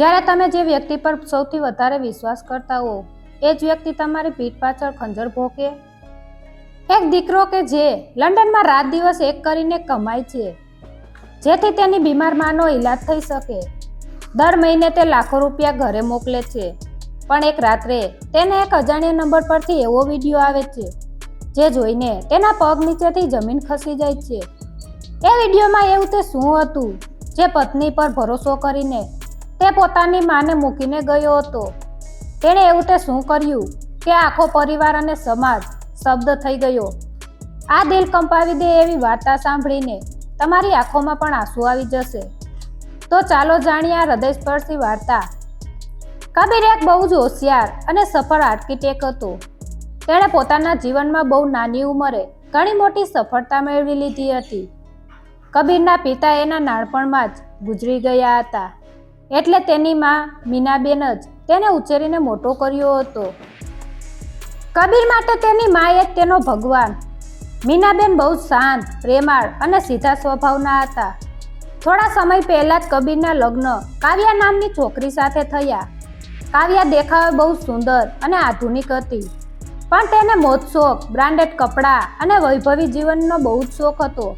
જ્યારે તમે જે વ્યક્તિ પર સૌથી વધારે વિશ્વાસ કરતા હો એ જ વ્યક્તિ તમારી પીઠ પાછળ ખંજર ભોંકે. એક દીકરો કે જે લંડનમાં રાત દિવસ એક કરીને કમાય છે જેથી તેની બીમાર માનો ઈલાજ થઈ શકે. દર મહિને તે લાખો રૂપિયા ઘરે મોકલે છે, પણ એક રાત્રે તેને એક અજાણ્યા નંબર પરથી એવો વિડીયો આવે છે જે જોઈને તેના પગ નીચેથી જમીન ખસી જાય છે. એ વિડીયોમાં એવું તે શું હતું જે પત્ની પર ભરોસો કરીને તે પોતાની માને મૂકીને ગયો હતો? તેણે એવું તે શું કર્યું કે આખો પરિવાર અને સમાજ શબ્દ થઈ ગયો? આ દિલ કંપાવી દે એવી વાર્તા સાંભળીને તમારી આંખોમાં પણ આંસુ આવી જશે. તો ચાલો જાણીએ આ હૃદયસ્પર્શી વાર્તા. કબીર એક બહુ જ હોશિયાર અને સફળ આર્કિટેક્ટ હતો. તેણે પોતાના જીવનમાં બહુ નાની ઉંમરે ઘણી મોટી સફળતા મેળવી લીધી હતી. કબીરના પિતા એના નાનપણમાં જ ગુજરી ગયા હતા, એટલે તેની માં મીનાબેન જ તેને ઉછેરીને મોટો કર્યો હતો. કબીર માટે તેની માં એ તેનો ભગવાન. મીનાબેન બહુ શાંત, પ્રેમાળ અને સીધા સ્વભાવના હતા. થોડા સમય પહેલા જ કબીરના લગ્ન કાવ્યા નામની છોકરી સાથે થયા. કાવ્યા દેખાવે બહુ સુંદર અને આધુનિક હતી, પણ તેને મોજશોખ, બ્રાન્ડેડ કપડાં અને વૈભવી જીવનનો બહુ જ શોખ હતો.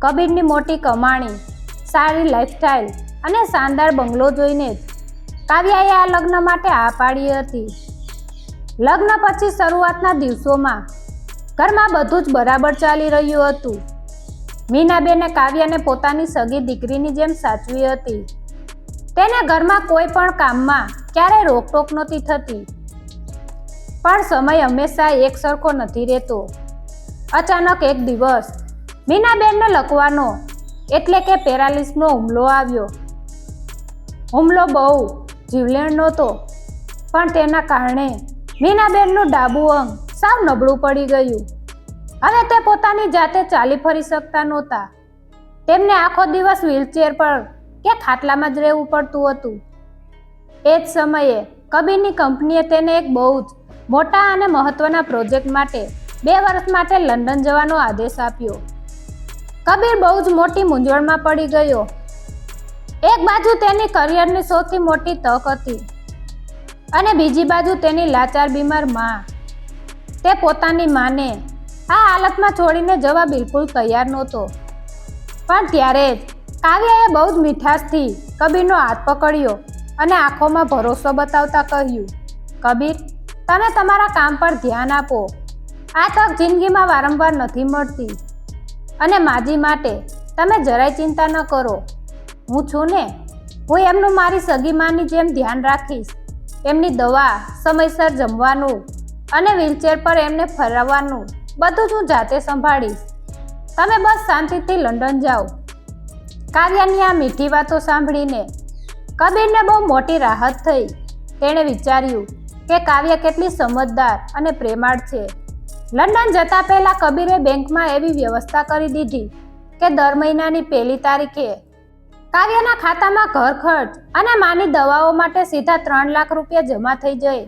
કબીરની મોટી કમાણી, સારી લાઈફસ્ટાઈલ અને શાનદાર બંગલો જોઈને જ કાવ્યાએ આ લગ્ન માટે હા પાડી હતી. લગ્ન પછી શરૂઆતના દિવસોમાં ઘરમાં બધું જ બરાબર ચાલી રહ્યું હતું. મીનાબેને કાવ્યાને પોતાની સગી દીકરીની જેમ સાચવી હતી. તેને ઘરમાં કોઈ પણ કામમાં ક્યારેય રોકટોક નહોતી થતી. પણ સમય હંમેશા એક સરખો નથી રહેતો. અચાનક એક દિવસ મીનાબેનને લકવાનો એટલે કે પેરાલિસનો હુમલો આવ્યો. હુમલો બહુ જીવલેણ નહોતો, પણ તેના કારણે મીનાબેનનું ડાબું અંગ સાવ નબળું પડી ગયું. હવે તે પોતાની જાતે ચાલી ફરી શકતા નહોતા. તેમને આખો દિવસ વ્હીલચેર પર કે ખાટલામાં જ રહેવું પડતું હતું. એ જ સમયે કબીરની કંપનીએ તેને એક બહુ જ મોટા અને મહત્વના પ્રોજેક્ટ માટે 2 વર્ષ માટે લંડન જવાનો આદેશ આપ્યો. કબીર બહુ જ મોટી મૂંઝવણમાં પડી ગયો. એક બાજુ તેની કરિયરની સૌથી મોટી તક હતી અને બીજી બાજુ તેની લાચાર બીમાર માં. તે પોતાની માને આ હાલતમાં છોડીને જવા બિલકુલ તૈયાર નહોતો. પણ ત્યારે જ કાવ્યાએ બહુ જ મીઠાશથી કબીરનો હાથ પકડ્યો અને આંખોમાં ભરોસો બતાવતા કહ્યું, કબીર, તમે તમારા કામ પર ધ્યાન આપો. આ તક જિંદગીમાં વારંવાર નથી મળતી અને માજી માટે તમે જરાય ચિંતા ન કરો. હું છું ને, હું એમનું મારી સગી માની જેમ ધ્યાન રાખીશ. એમની દવા, સમયસર જમવાનું અને વ્હીલચેર પર એમને ફરવાનું બધું જ હું જાતે સંભાળીશ. તમે બસ શાંતિથી લંડન જાઓ. કાવ્યાની આ મીઠી વાતો સાંભળીને કબીરને બહુ મોટી રાહત થઈ. તેણે વિચાર્યું કે કાવ્યા કેટલી સમજદાર અને પ્રેમાળ છે. લંડન જતા પહેલા કબીરે બેંકમાં એવી વ્યવસ્થા કરી દીધી કે દર મહિનાની 1લી તારીખે કાવ્યાના ખાતામાં ઘર ખર્ચ અને માની દવાઓ માટે સીધા 3 લાખ રૂપિયા જમા થઈ જાય,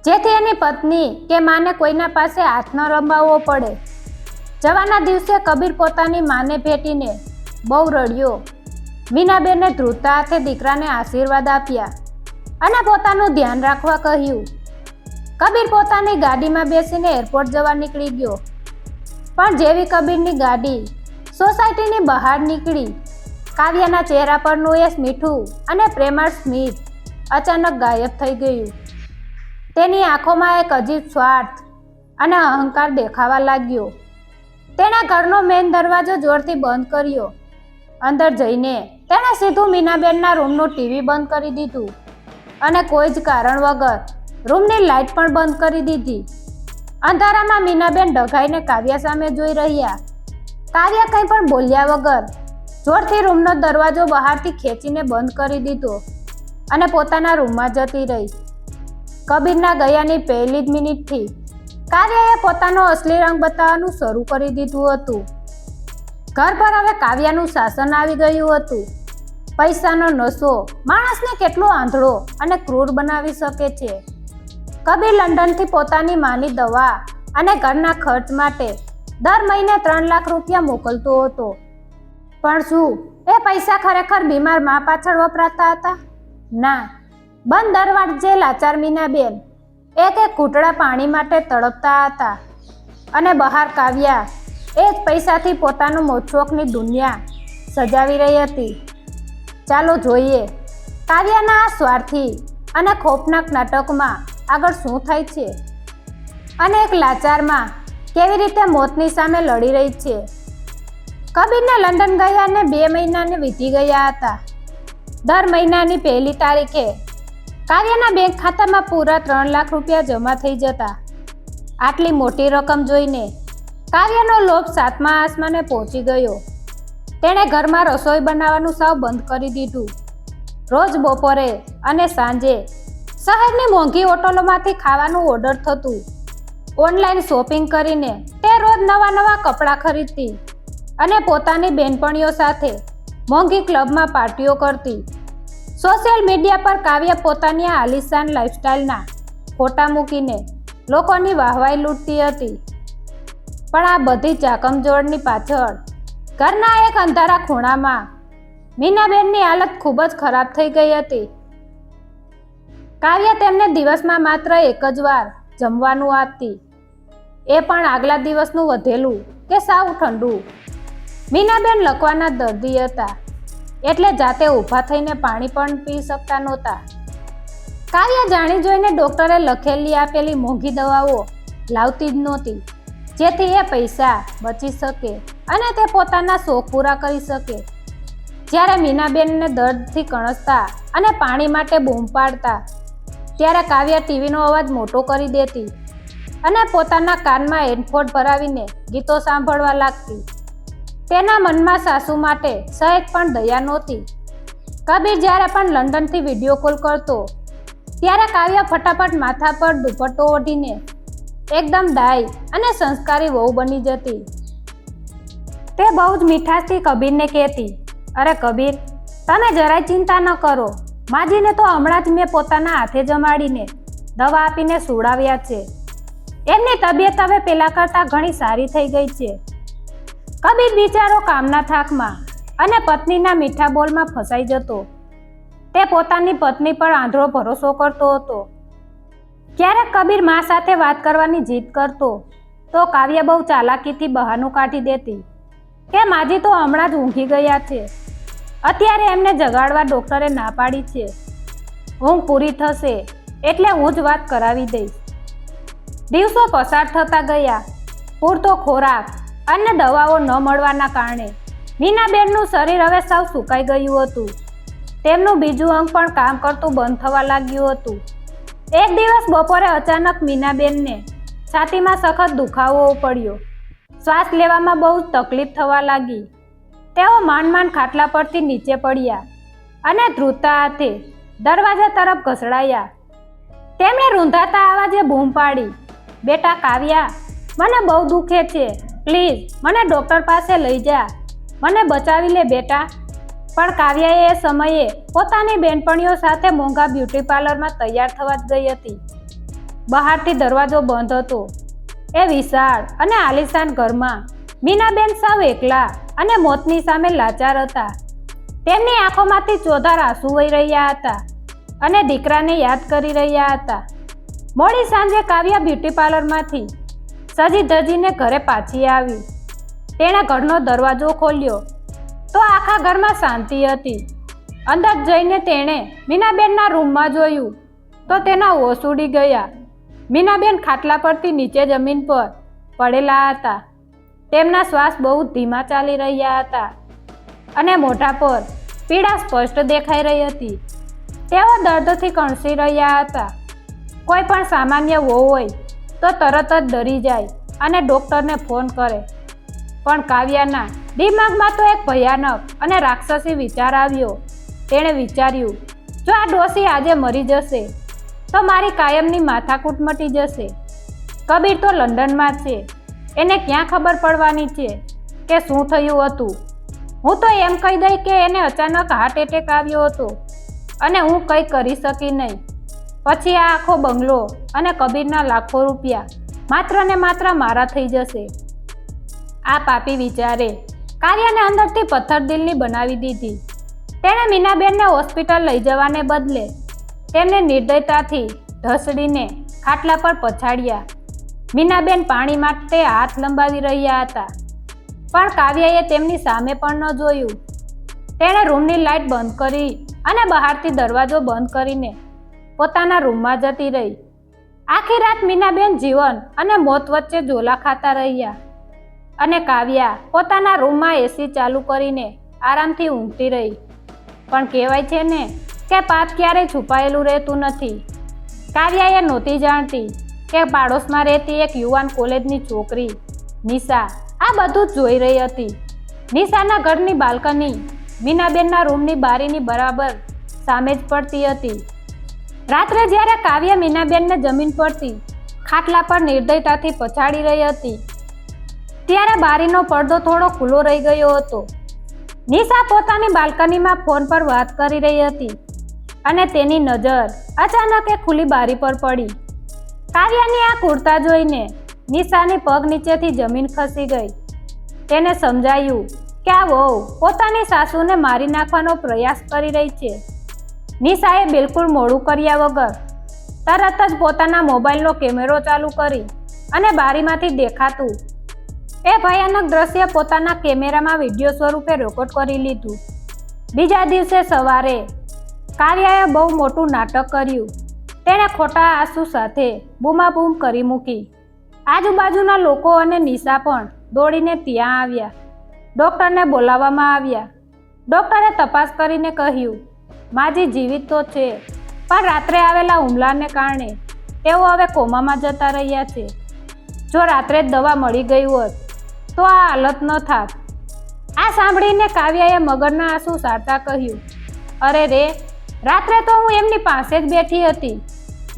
જેથી એની પત્ની કે માને કોઈના પાસે હાથ ન રંબાવવો પડે. જવાના દિવસે કબીર પોતાની માને ભેટીને બહુ રડ્યો. મીનાબેને ધ્રુજતા હાથે દીકરાને આશીર્વાદ આપ્યા અને પોતાનું ધ્યાન રાખવા કહ્યું. કબીર પોતાની ગાડીમાં બેસીને એરપોર્ટ જવા નીકળી ગયો. પણ જેવી કબીરની ગાડી સોસાયટીની બહાર નીકળી, કાવ્યાના ચહેરા પરનું એ મીઠું અને પ્રેમાળ સ્મિત અચાનક ગાયબ થઈ ગયું. તેની આંખોમાં એક અજીબ સ્વાર્થ અને અહંકાર દેખાવા લાગ્યો. તેણે ઘરનો મેઇન દરવાજો જોરથી બંધ કર્યો. અંદર જઈને તેણે સીધું મીનાબેનના રૂમનું ટીવી બંધ કરી દીધું અને કોઈ જ કારણ વગર રૂમની લાઇટ પણ બંધ કરી દીધી. અંધારામાં મીનાબેન ડઘાઈને કાવ્યા સામે જોઈ રહ્યા. કાવ્યા કંઈ પણ બોલ્યા વગર જોરથી રૂમનો દરવાજો બહારથી ખેંચીને બંધ કરી દીધો અને પોતાના રૂમમાં જતી રહી. કબીરના ગયાની પહેલી જ મિનિટથી કાવ્યાએ પોતાનો અસલી રંગ બતાવવાનું શરૂ કરી દીધું હતું. ઘર પર હવે કાવ્યાનું શાસન આવી ગયું હતું. પૈસાનો નશો માણસને કેટલો આંધળો અને ક્રૂર બનાવી શકે છે. કબીર લંડનથી પોતાની માની દવા અને ઘરના ખર્ચ માટે દર મહિને 3 લાખ રૂપિયા મોકલતો હતો. પણ શું એ પૈસા ખરેખર બીમાર મા પાછળ વપરાતા હતા? ના, બંધ દરવાજે લાચાર મીનાબેન એક ઘૂંટડા પાણી માટે તડપતા હતા અને બહાર કાવ્યા એ જ પૈસાથી પોતાનું મોજશોખની દુનિયા સજાવી રહી હતી. ચાલો જોઈએ કાવ્યાના આ સ્વાર્થી અને ખોફનાક નાટકમાં આગળ શું થાય છે અને એક લાચારમાં કેવી રીતે મોતની સામે લડી રહી છે. કબીરને લંડન ગયાને 2 મહિનાને વીતી ગયા હતા. દર મહિનાની 1લી તારીખે કાવ્યાના બેંક ખાતામાં પૂરા 3 લાખ રૂપિયા જમા થઈ જતા. આટલી મોટી રકમ જોઈને કાવ્યાનો લોભ 7મા આસમાને પહોંચી ગયો. તેણે ઘરમાં રસોઈ બનાવવાનું સાવ બંધ કરી દીધું. રોજ બપોરે અને સાંજે શહેરની મોંઘી હોટલોમાંથી ખાવાનું ઓર્ડર થતું. ઓનલાઈન શોપિંગ કરીને તે રોજ નવા કપડાં ખરીદતી અને પોતાની બહેનપણીઓ સાથે મોંઘી ક્લબમાં પાર્ટીઓ કરતી. સોશિયલ મીડિયા પર કાવ્યા પોતાની આ આલિશાન લાઈફસ્ટાઈલના ફોટા મૂકીને લોકોની વાહવાઈ લૂંટતી હતી. પણ આ બધી ચાકમજોળની પાછળ ઘરના એક અંધારા ખૂણામાં મીનાબેનની હાલત ખૂબ જ ખરાબ થઈ ગઈ હતી. કાવ્યા તેમને દિવસમાં માત્ર 1 જ વાર જમવાનું આપતી, એ પણ આગલા દિવસનું વધેલું કે સાવ ઠંડુ. મીનાબેન લકવાના દર્દી હતા એટલે જાતે ઊભા થઈને પાણી પણ પી શકતા નહોતા. કાવ્યા જાણી જોઈને ડૉક્ટરે લખેલી આપેલી મોંઘી દવાઓ લાવતી જ નહોતી, જેથી એ પૈસા બચી શકે અને તે પોતાના શોખ પૂરા કરી શકે. જ્યારે મીનાબેનને દર્દથી કણસતા અને પાણી માટે બૂમ પાડતા ત્યારે કાવ્યા ટીવીનો અવાજ મોટો કરી દેતી અને પોતાના કાનમાં હેડફોન ભરાવીને ગીતો સાંભળવા લાગતી. તેના મનમાં સાસુ માટે સહેજ પણ દયા નહોતી. કબીર જ્યારે પણ લંડનથી વિડીયો કોલ કરતો ત્યારે કાવ્યા ફટાફટ માથા પર દુપટ્ટો ઓઢીને એકદમ ડાય અને સંસ્કારી વહુ બની જતી. તે બહુ જ મીઠાશથી કબીરને કહેતી, અરે કબીર, તમે જરાય ચિંતા ન કરો, માજીને તો હમણાં જ મેં પોતાના હાથે જમાડીને દવા આપીને સુવડાવ્યા છે. એમની તબિયત હવે પહેલાં કરતાં ઘણી સારી થઈ ગઈ છે. કબીર બિચારો કામના થાકમાં અને પત્નીના મીઠા બોલમાં ફસાઈ જતો. તે પોતાની પત્ની પર આંધળો ભરોસો કરતો હતો. ક્યારેક કબીર મા સાથે વાત કરવાની જીદ કરતો તો કાવ્યા બહુ ચાલાકીથી બહાનું કાઢી દેતી કે માજી તો હમણાં જ ઊંઘી ગયા છે, અત્યારે એમને જગાડવા ડૉક્ટરે ના પાડી છે, ઊંઘ પૂરી થશે એટલે હું જ વાત કરાવી દઈશ. દિવસો પસાર થતા ગયા. પૂરતો ખોરાક અને દવાઓ ન મળવાના કારણે મીનાબેનનું શરીર હવે સાવ સુકાઈ ગયું હતું. તેમનું બીજું અંગ પણ કામ કરતું બંધ થવા લાગ્યું હતું. એક દિવસ બપોરે અચાનક મીનાબેનને છાતીમાં સખત દુખાવો પડ્યો. શ્વાસ લેવામાં બહુ તકલીફ થવા લાગી. તેઓ માંડ ખાટલા પરથી નીચે પડ્યા અને ધ્રુજતા હાથે દરવાજા તરફ ઘસડાયા. તેમણે રૂંધાતા અવાજે બૂમ પાડી, બેટા કાવ્યા, મને બહુ દુખે છે, પ્લીઝ મને ડૉક્ટર પાસે લઈ જા, મને બચાવી લે બેટા. પણ કાવ્યાએ એ સમયે પોતાની બહેનપણીઓ સાથે મોંઘા બ્યુટી પાર્લરમાં તૈયાર થવા જ ગઈ હતી. બહારથી દરવાજો બંધ હતો. એ વિશાળ અને આલિશાન ઘરમાં મીનાબેન સાવ એકલા અને મોતની સામે લાચાર હતા. તેમની આંખોમાંથી ચોધાર આંસુ વહી રહ્યા હતા અને દીકરાને યાદ કરી રહ્યા હતા. મોડી સાંજે કાવ્યા બ્યુટી પાર્લરમાંથી સજી ધજીને ઘરે પાછી આવી. તેણે ઘરનો દરવાજો ખોલ્યો તો આખા ઘરમાં શાંતિ હતી. અંદર જઈને તેણે મીનાબેનના રૂમમાં જોયું તો તેના હોશ ઉડી ગયા. મીનાબેન ખાટલા પરથી નીચે જમીન પર પડેલા હતા. તેમના શ્વાસ બહુ ધીમા ચાલી રહ્યા હતા અને મોઢા પર પીડા સ્પષ્ટ દેખાઈ રહી હતી. તેઓ દર્દથી કણસી રહ્યા હતા. કોઈ પણ સામાન્ય વહુ હોય તો તરત જ ડરી જાય અને ડૉક્ટરને ફોન કરે, પણ કાવ્યાના દિમાગમાં તો એક ભયાનક અને રાક્ષસી વિચાર આવ્યો. તેણે વિચાર્યું, જો આ ડોશી આજે મરી જશે તો મારી કાયમની માથાકૂટ મટી જશે. કબીર તો લંડનમાં છે, એને ક્યાં ખબર પડવાની છે કે શું થયું હતું. હું તો એમ કહી દઈ કે એને અચાનક હાર્ટ એટેક આવ્યો હતો અને હું કંઈ કરી શકી નહીં. પછી આ આખો બંગલો અને કબીરના લાખો રૂપિયા માત્ર ને માત્ર મારા થઈ જશે. આ પાપી વિચારે કાવ્યાને અંદરથી પથ્થર દિલની બનાવી દીધી. તેણે મીનાબેનને હોસ્પિટલ લઈ જવાને બદલે તેમને નિર્દયતાથી ઢસડીને ખાટલા પર પછાડ્યા. મીનાબેન પાણી માટે હાથ લંબાવી રહ્યા હતા, પણ કાવ્યાએ તેમની સામે પણ ન જોયું. તેણે રૂમની લાઇટ બંધ કરી અને બહારથી દરવાજો બંધ કરીને પોતાના રૂમમાં જતી રહી. આખી રાત મીનાબેન જીવન અને મોત વચ્ચે ઝોલા ખાતા રહ્યા અને કાવ્યા પોતાના રૂમમાં એસી ચાલુ કરીને આરામથી ઊંઘતી રહી. પણ કહેવાય છે ને કે પાપ ક્યારેય છુપાયેલું રહેતું નથી. કાવ્યાએ નહોતી જાણતી કે પાડોશમાં રહેતી એક યુવાન કોલેજની છોકરી નિશા આ બધું જ જોઈ રહી હતી. નિશાના ઘરની બાલ્કની મીનાબેનના રૂમની બારીની બરાબર સામે જ પડતી હતી. રાત્રે જ્યારે કાવ્યા મીનાબેનને જમીન પરથી ખાટલા પર નિર્દયતાથી પછાડી રહી હતી, ત્યારે બારીનો પડદો થોડો ખુલ્લો રહી ગયો હતો. નિશા પોતાની બાલ્કનીમાં ફોન પર વાત કરી રહી હતી અને તેની નજર અચાનક એ ખુલ્લી બારી પર પડી. કાવ્યાની આ કુર્તા જોઈને નિશાની પગ નીચેથી જમીન ખસી ગઈ. તેને સમજાયું કે આ વહુ પોતાની સાસુને મારી નાખવાનો પ્રયાસ કરી રહી છે. નિશાએ બિલકુલ મોડું કર્યા વગર તરત જ પોતાના મોબાઈલનો કેમેરો ચાલુ કરી અને બારીમાંથી દેખાતું એ ભયાનક દ્રશ્ય પોતાના કેમેરામાં વિડીયો સ્વરૂપે રેકોર્ડ કરી લીધું. બીજા દિવસે સવારે કાવ્યાએ બહુ મોટું નાટક કર્યું. તેણે ખોટા આંસુ સાથે બૂમાબૂમ કરી મૂકી. આજુબાજુના લોકો અને નિશા પણ દોડીને ત્યાં આવ્યા. ડૉક્ટરને બોલાવવામાં આવ્યા. ડૉક્ટરે તપાસ કરીને કહ્યું, માજી જીવિત તો છે, પણ રાત્રે આવેલા હુમલાને કારણે તેઓ હવે કોમામાં જતા રહ્યા છે. જો રાત્રે જ દવા મળી ગઈ હોત તો આ હાલત ન થાત. આ સાંભળીને કાવ્યાએ મગરના આંસુ સારતા કહ્યું, અરે રે, રાત્રે તો હું એમની પાસે જ બેઠી હતી.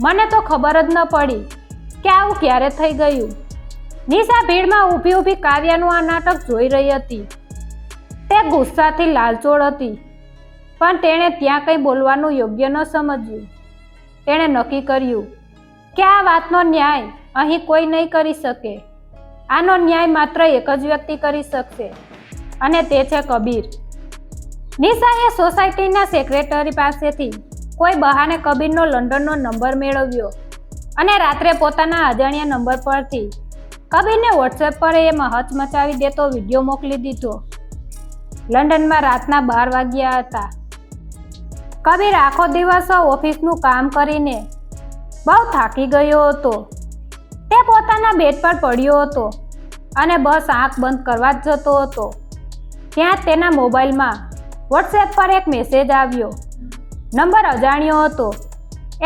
મને તો ખબર જ ન પડી કે આવું ક્યારે થઈ ગયું. નિશા ભીડમાં ઊભી ઊભી કાવ્યાનું આ નાટક જોઈ રહી હતી. તે ગુસ્સાથી લાલચોળ હતી, પણ તેણે ત્યાં કંઈ બોલવાનું યોગ્ય ન સમજ્યું. તેણે નક્કી કર્યું કે આ વાતનો ન્યાય અહીં કોઈ નહીં કરી શકે. આનો ન્યાય માત્ર એક જ વ્યક્તિ કરી શકશે અને તે છે કબીર. નિશાએ સોસાયટીના સેક્રેટરી પાસેથી કોઈ બહાને કબીરનો લંડનનો નંબર મેળવ્યો અને રાત્રે પોતાના અજાણ્યા નંબર પરથી કબીરને વોટ્સએપ પર એ હચમચાવી દેતો વિડીયો મોકલી દીધો. લંડનમાં રાતના 12 વાગ્યા હતા. કબીર આખો દિવસ ઓફિસનું કામ કરીને બહુ થાકી ગયો હતો. તે પોતાના બેડ પર પડ્યો હતો અને બસ આંખ બંધ કરવા જ જતો હતો. ત્યાં તેના મોબાઈલમાં વોટ્સએપ પર એક મેસેજ આવ્યો. નંબર અજાણ્યો હતો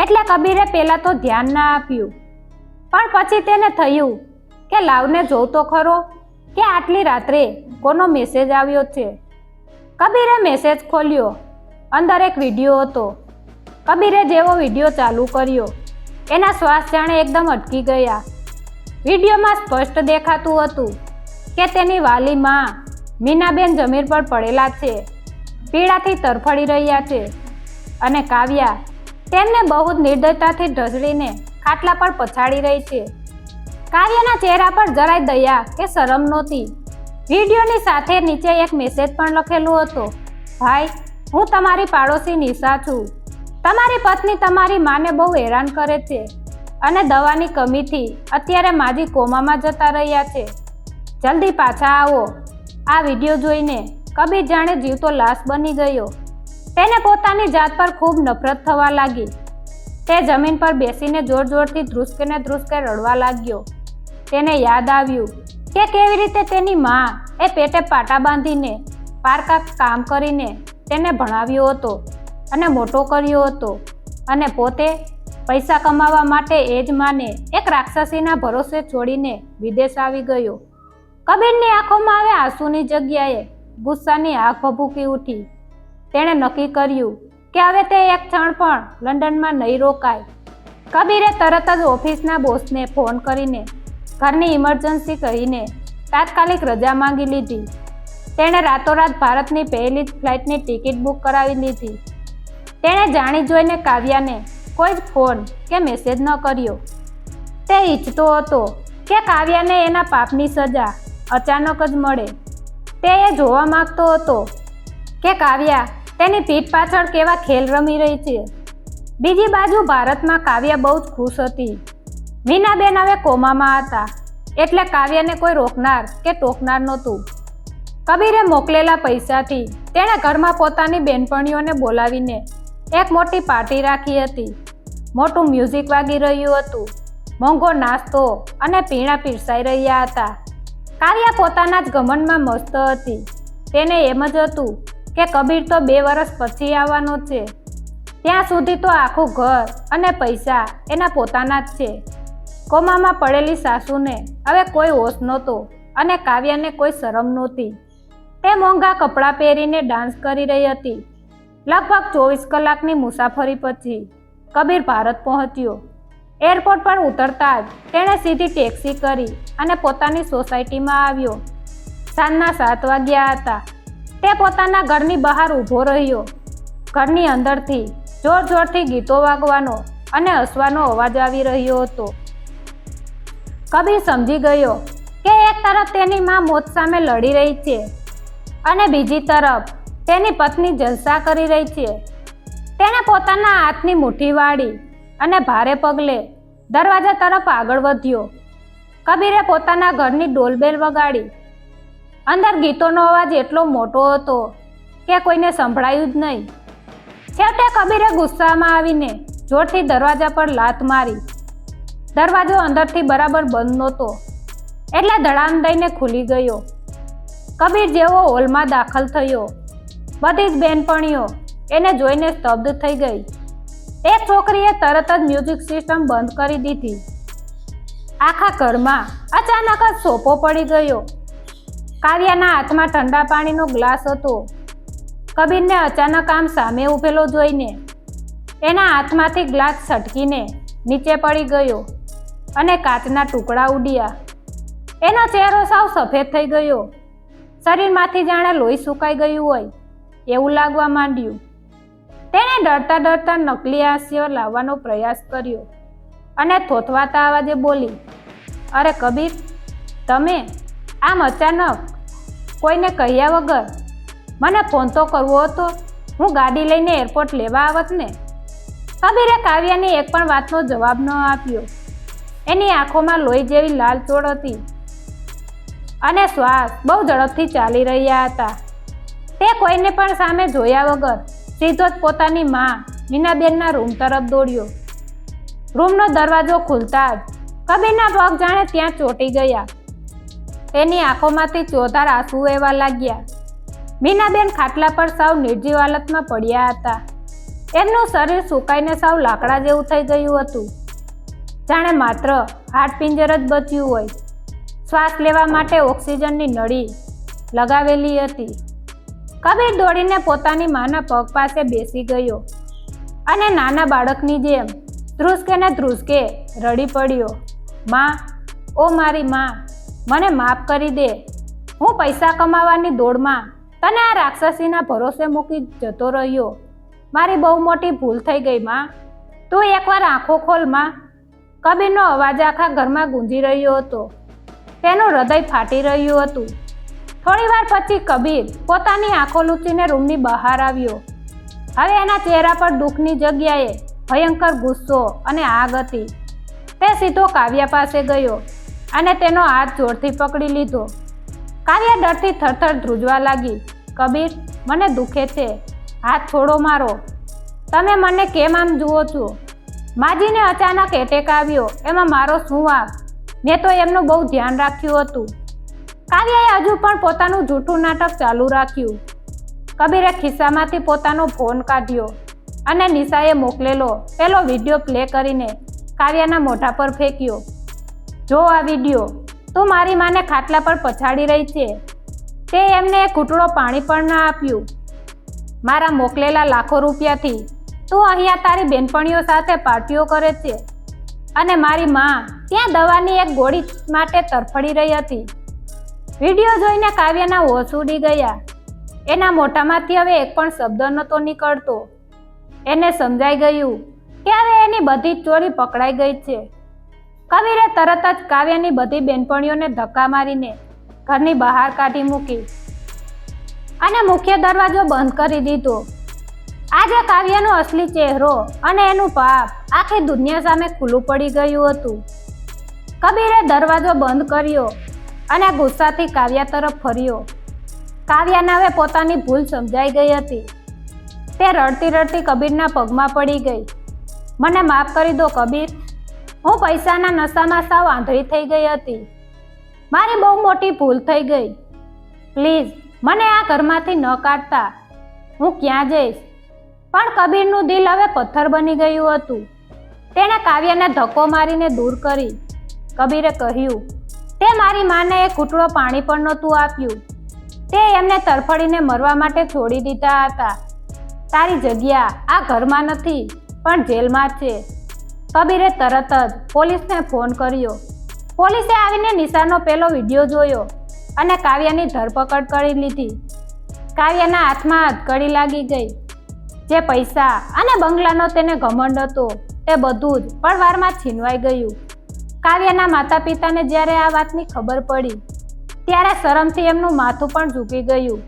એટલે કબીરે પહેલાં તો ધ્યાન ના આપ્યું, પણ પછી તેને થયું કે લાવને જોઉં તો ખરો કે આટલી રાત્રે કોનો મેસેજ આવ્યો છે. કબીરે મેસેજ ખોલ્યો. અંદર એક વિડીયો હતો. કબીરે જેવો વિડીયો ચાલુ કર્યો, એના શ્વાસ જાણે એકદમ અટકી ગયા. વિડીયોમાં સ્પષ્ટ દેખાતું હતું કે તેની વાલી માં મીનાબેન જમીન પર પડેલા છે, પીડાથી તરફડી રહ્યા છે અને કાવ્યા તેમને બહુ જ નિર્દયતાથી ઢસડીને ખાટલા પર પછાડી રહી છે. કાવ્યાના ચહેરા પર જરાય દયા કે શરમ નહોતી. વિડીયોની સાથે નીચે એક મેસેજ પણ લખેલો હતો, ભાઈ, હું તમારી પાડોશી નિશા છું. તમારી પત્ની તમારી માને બહુ હેરાન કરે છે અને દવાની કમીથી અત્યારે માજી કોમામાં જતા રહ્યા છે. જલ્દી પાછા આવો. આ વિડીયો જોઈને કબીર જાણે જીવતો લાશ બની ગયો. તેને પોતાની જાત પર ખૂબ નફરત થવા લાગી. તે જમીન પર બેસીને જોર જોરથી ધ્રુસકે રડવા લાગ્યો. તેને યાદ આવ્યું કે કેવી રીતે તેની માં એ પેટે પાટા બાંધીને પારકા કામ કરીને તેને ભણાવ્યો હતો અને મોટો કર્યો હતો અને પોતે પૈસા કમાવા માટે એ જ માને એક રાક્ષસીના ભરોસે છોડીને વિદેશ આવી ગયો. કબીરની આંખોમાં હવે આંસુની જગ્યાએ ગુસ્સાની આગ ભભૂકી ઉઠી. તેણે નક્કી કર્યું કે હવે તે એક ક્ષણ પણ લંડનમાં નહીં રોકાય. કબીરે તરત જ ઓફિસના બોસને ફોન કરીને ઘરની ઇમરજન્સી કહીને તાત્કાલિક રજા માંગી લીધી. તેણે રાતોરાત ભારતની પહેલી જ ફ્લાઇટની ટિકિટ બુક કરાવી લીધી. તેણે જાણી જોઈને કાવ્યાને કોઈ જ ફોન કે મેસેજ ન કર્યો. તે ઈચ્છતો હતો કે કાવ્યાને એના પાપની સજા અચાનક જ મળે. તે એ જોવા માંગતો હતો કે કાવ્યા તેની પીઠ પાછળ કેવા ખેલ રમી રહી છે. બીજી બાજુ ભારતમાં કાવ્યા બહુ જ ખુશ હતી. મીનાબેન હવે કોમામાં હતા, એટલે કાવ્યાને કોઈ રોકનાર કે ટોકનાર નહોતું. કબીરે મોકલેલા પૈસાથી તેણે ઘરમાં પોતાની બેનપણીઓને બોલાવીને એક મોટી પાર્ટી રાખી હતી. મોટું મ્યુઝિક વાગી રહ્યું હતું, મોંઘો નાસ્તો અને પીણા પીરસાઈ રહ્યા હતા. કાવ્યા પોતાના જ ઘમંડમાં મસ્ત હતી. તેને એમ જ હતું કે કબીર તો 2 વર્ષ પછી આવવાનો છે, ત્યાં સુધી તો આખું ઘર અને પૈસા એના પોતાના જ છે. કોમામાં પડેલી સાસુને હવે કોઈ હોશ નહોતો અને કાવ્યાને કોઈ શરમ નહોતી. તે મોંઘા કપડાં પહેરીને ડાન્સ કરી રહી હતી. લગભગ 24 કલાકની મુસાફરી પછી કબીર ભારત પહોંચ્યો. એરપોર્ટ પર ઉતરતા જ તેણે સીધી ટેક્સી કરી અને પોતાની સોસાયટીમાં આવ્યો. સાંજના 7 વાગ્યા હતા. તે પોતાના ઘરની બહાર ઊભો રહ્યો. ઘરની અંદરથી જોર જોરથી ગીતો વાગવાનો અને હસવાનો અવાજ આવી રહ્યો હતો. કબીર સમજી ગયો કે એક તરફ તેની માં મોત સામે લડી રહી છે અને બીજી તરફ તેની પત્ની જલસા કરી રહી છે. તેણે પોતાના હાથની મુઠ્ઠી વાળી અને ભારે પગલે દરવાજા તરફ આગળ વધ્યો. કબીરે પોતાના ઘરની ડોલબેલ વગાડી. અંદર ગીતોનો અવાજ એટલો મોટો હતો કે કોઈને સંભળાયું જ નહીં. છેવટે કબીરે ગુસ્સામાં આવીને જોરથી દરવાજા પર લાત મારી. દરવાજો અંદરથી બરાબર બંધ નહોતો, એટલે ધડામ દઈને ખુલી ગયો. કબીર જેવો હોલમાં દાખલ થયો, બધી જ બેનપણીઓ એને જોઈને સ્તબ્ધ થઈ ગઈ. એક છોકરીએ તરત જ મ્યુઝિક સિસ્ટમ બંધ કરી દીધી. આખા ઘરમાં અચાનક જ સોપો પડી ગયો. કાવ્યાના હાથમાં ઠંડા પાણીનો ગ્લાસ હતો. કબીરને અચાનક આમ સામે ઊભેલો જોઈને એના હાથમાંથી ગ્લાસ છટકીને નીચે પડી ગયો અને કાચના ટુકડા ઉડ્યા. એનો ચહેરો સાવ સફેદ થઈ ગયો. શરીરમાંથી જાણે લોહી સુકાઈ ગયું હોય એવું લાગવા માંડ્યું. તેણે ડરતા ડરતા નકલી હાસ્ય લાવવાનો પ્રયાસ કર્યો અને થોથવાતા અવાજે બોલી, અરે કબીર, તમે આમ અચાનક કોઈને કહ્યા વગર મને ફોન તો કરવો હતો, હું ગાડી લઈને એરપોર્ટ લેવા આવત ને. કબીરે કાવ્યાની એક પણ વાતનો જવાબ ન આપ્યો. એની આંખોમાં લોહી જેવી લાલચોળ હતી અને શ્વાસ બહુ ઝડપથી ચાલી રહ્યા હતા. તે કોઈને પણ સામે જોયા વગર સીધો જ પોતાની માં મીનાબેનના રૂમ તરફ દોડ્યો. રૂમનો દરવાજો ખુલતા જ કબીરના પગ જાણે ત્યાં ચોંટી ગયા. તેની આંખોમાંથી ચોધાર આંસુ વહેવા લાગ્યા. મીનાબેન ખાટલા પર સાવ નિર્જીવ હાલતમાં પડ્યા હતા. એમનું શરીર સુકાઈને સાવ લાકડા જેવું થઈ ગયું હતું, જાણે માત્ર હાડપિંજર જ બચ્યું હોય. શ્વાસ લેવા માટે ઓક્સિજનની નળી લગાવેલી હતી. કબીર દોડીને પોતાની માના પગ પાસે બેસી ગયો અને નાના બાળકની જેમ ધ્રુસકે ને ધ્રુસકે રડી પડ્યો. માં, ઓ મારી માં, મને માફ કરી દે. હું પૈસા કમાવાની દોડમાં તને આ રાક્ષસીના ભરોસે મૂકી જતો રહ્યો. મારી બહુ મોટી ભૂલ થઈ ગઈ માં. તું એકવાર આંખો ખોલ માં. કબીરનો અવાજ આખા ઘરમાં ગુંજી રહ્યો હતો. તેનું હૃદય ફાટી રહ્યું હતું. થોડી વાર પછી કબીર પોતાની આંખો લૂંચીને રૂમની બહાર આવ્યો. હવે એના ચહેરા પર દુઃખની જગ્યાએ ભયંકર ગુસ્સો અને આગ હતી. તે સીધો કાવ્યા પાસે ગયો અને તેનો હાથ જોરથી પકડી લીધો. કાવ્યા ડરથી થરથર ધ્રુજવા લાગી. કબીર, મને દુખે છે, હાથ છોડો મારો. તમે મને કેમ આમ જુઓ છો? માજીને અચાનક એટેક આવ્યો, એમાં મારો શું વાંક? મેં તો એમનું બહુ ધ્યાન રાખ્યું હતું. કાવ્યાએ હજુ પણ પોતાનું જૂઠું નાટક ચાલુ રાખ્યું. કબીરે ખિસ્સામાંથી પોતાનો ફોન કાઢ્યો અને નિશાએ મોકલેલો પેલો વિડીયો પ્લે કરીને કાવ્યાના મોઢા પર ફેંક્યો. જો આ વિડીયો, તું મારી માને ખાટલા પર પછાડી રહી છે. તે એમને એક ઘૂંટડો પાણી પણ ના આપ્યું. મારા મોકલેલા લાખો રૂપિયાથી તું અહીંયા તારી બેનપણીઓ સાથે પાર્ટીઓ કરે છે અને મારી માં ત્યાં દવાની એક ગોળી માટે તરફડી રહી હતી. વિડીયો જોઈને કાવ્યના હોશ ઉડી ગયા. એના મોઢામાંથી હવે એક પણ શબ્દ નહોતો નીકળતો. એને સમજાઈ ગયું કે હવે એની બધી જ ચોરી પકડાઈ ગઈ છે. કબીરે તરત જ કાવ્યની બધી બેનપણીઓને ધક્કા મારીને ઘરની બહાર કાઢી મૂકી અને મુખ્ય દરવાજો બંધ કરી દીધો. આજે કાવ્યનો અસલી ચહેરો અને એનું પાપ આખી દુનિયા સામે ખુલ્લું પડી ગયું હતું. કબીરે દરવાજો બંધ કર્યો અને ગુસ્સાથી કાવ્યા તરફ ફર્યો. કાવ્યાને હવે પોતાની ભૂલ સમજાઈ ગઈ હતી. તે રડતી રડતી કબીરના પગમાં પડી ગઈ. મને માફ કરી દો કબીર, હું પૈસાના નશામાં સાવ આંધળી થઈ ગઈ હતી. મારી બહુ મોટી ભૂલ થઈ ગઈ. પ્લીઝ મને આ ઘરમાંથી ન કાઢતા, હું ક્યાં જઈશ? પણ કબીરનું દિલ હવે પથ્થર બની ગયું હતું. તેણે કાવ્યાને ધક્કો મારીને દૂર કરી. કબીરે કહ્યું, તે મારી માને એક ઘૂંટડો પાણી પણ નહોતું આપ્યું. તે એમને તરફડીને મરવા માટે છોડી દીધા હતા. તારી જગ્યા આ ઘરમાં નથી પણ જેલમાં છે. કબીરે તરત જ પોલીસને ફોન કર્યો. પોલીસે આવીને નિશાનો પેલો વિડીયો જોયો અને કાવ્યાની ધરપકડ કરી લીધી. કાવ્યાના હાથમાં હથકડી લાગી ગઈ. જે પૈસા અને બંગલાનો તેને ઘમંડ હતો તે બધું જ પળવારમાં છીનવાઈ ગયું. કાવ્યાના માતા પિતાને જ્યારે આ વાતની ખબર પડી ત્યારે શરમથી એમનું માથું પણ ઝૂકી ગયું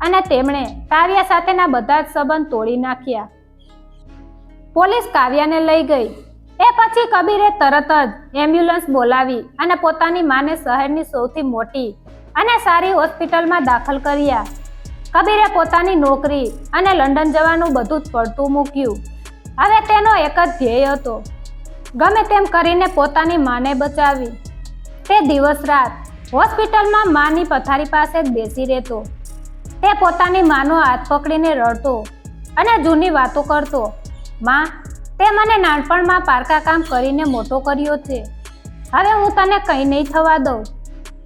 અને તેમણે કાવ્યા સાથેના બધા જ સંબંધ તોડી નાખ્યા. પોલીસ કાવ્યાને લઈ ગઈ. એ પછી કબીરે તરત જ એમ્બ્યુલન્સ બોલાવી અને પોતાની માને શહેરની સૌથી મોટી અને સારી હોસ્પિટલમાં દાખલ કર્યા. કબીરે પોતાની નોકરી અને લંડન જવાનું બધું જ પડતું મૂક્યું. હવે તેનો એક જ ધ્યેય હતો, ગમે તેમ કરીને પોતાની માને બચાવી. તે દિવસ રાત હોસ્પિટલમાં માની પથારી પાસે જ બેસી રહેતો. તે પોતાની માનો હાથ પકડીને રડતો અને જૂની વાતો કરતો. માં, તે મને નાનપણમાં પારકા કામ કરીને મોટો કર્યો છે. હવે હું તને કંઈ નહીં થવા દઉં.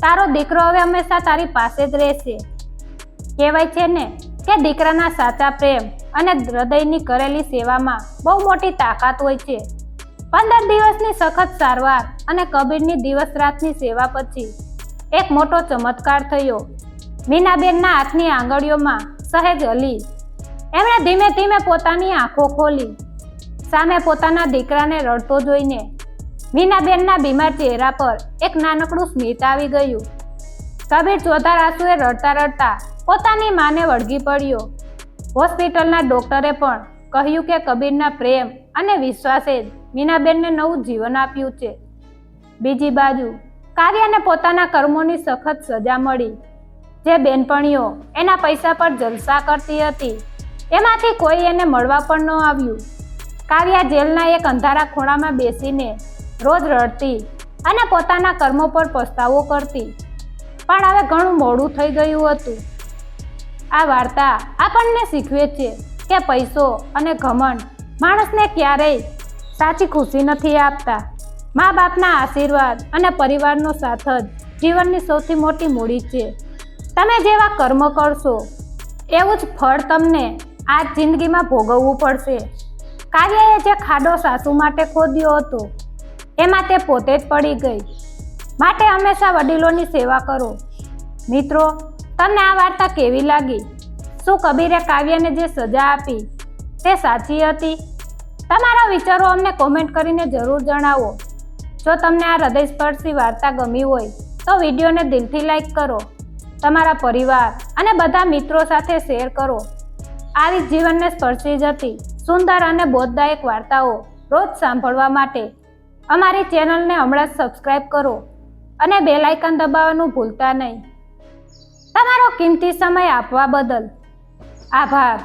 તારો દીકરો હવે હંમેશા તારી પાસે જ રહેશે. કહેવાય છે ને કે દીકરાના સાચા પ્રેમ અને હૃદયની કરેલી સેવામાં બહુ મોટી તાકાત હોય છે. 15 દિવસની સખત સારવાર અને કબીરની દિવસ રાતની સેવા પછી એક મોટો ચમત્કાર થયો. મીનાબેનના હાથની આંગળીઓમાં સહેજ હલી. એમણે ધીમે ધીમે પોતાની આંખો ખોલી. સામે પોતાના દીકરાને રડતો જોઈને મીનાબેનના બીમાર ચહેરા પર એક નાનકડું સ્મિત આવી ગયું. કબીર ચોધાર આંસુએ રડતા રડતા પોતાની માને વળગી પડ્યો. હોસ્પિટલના ડોક્ટરે પણ કહ્યું કે કબીરના પ્રેમ અને વિશ્વાસે જ મીનાબેનને નવું જીવન આપ્યું છે. બીજી બાજુ કાવ્યાને પોતાના કર્મોની સખત સજા મળી. જે બેનપણીઓ એના પૈસા પર જલસા કરતી હતી એમાંથી કોઈ એને મળવા પણ ન આવ્યું. કાવ્યા જેલના એક અંધારા ખૂણામાં બેસીને રોજ રડતી અને પોતાના કર્મો પર પસ્તાવો કરતી. પણ હવે ઘણું મોડું થઈ ગયું હતું. આ વાર્તા આપણને શીખવે છે કે પૈસો અને ઘમંડ માણસને ક્યારેય સાચી ખુશી નથી આપતા. મા બાપના આશીર્વાદ અને પરિવારનો સાથ જ જીવનની સૌથી મોટી મૂડી છે. તમે જેવા કર્મ કરશો એવું જ ફળ તમને આ જિંદગીમાં ભોગવવું પડશે. કાવ્યાએ જે ખાડો સાસુ માટે ખોદ્યો હતો એમાં તે પોતે જ પડી ગઈ. માટે હંમેશા વડીલોની સેવા કરો. મિત્રો, તમને આ વાર્તા કેવી લાગી? શું કબીરે કાવ્યાને જે સજા આપી તે સાચી હતી? તમારા વિચારો અમને કોમેન્ટ કરીને જરૂર જણાવો. જો તમને આ હૃદયસ્પર્શી વાર્તા ગમી હોય તો વિડીયોને દિલથી લાઈક કરો. તમારા પરિવાર અને બધા મિત્રો સાથે શેર કરો. આવી જીવનને સ્પર્શી જતી સુંદર અને બોધદાયક વાર્તાઓ રોજ સાંભળવા માટે અમારી ચેનલને હમણાં જ સબસ્ક્રાઈબ કરો અને બેલ આઇકન દબાવવાનું ભૂલતા નહીં. તમારો કિંમતી સમય આપવા બદલ આભાર.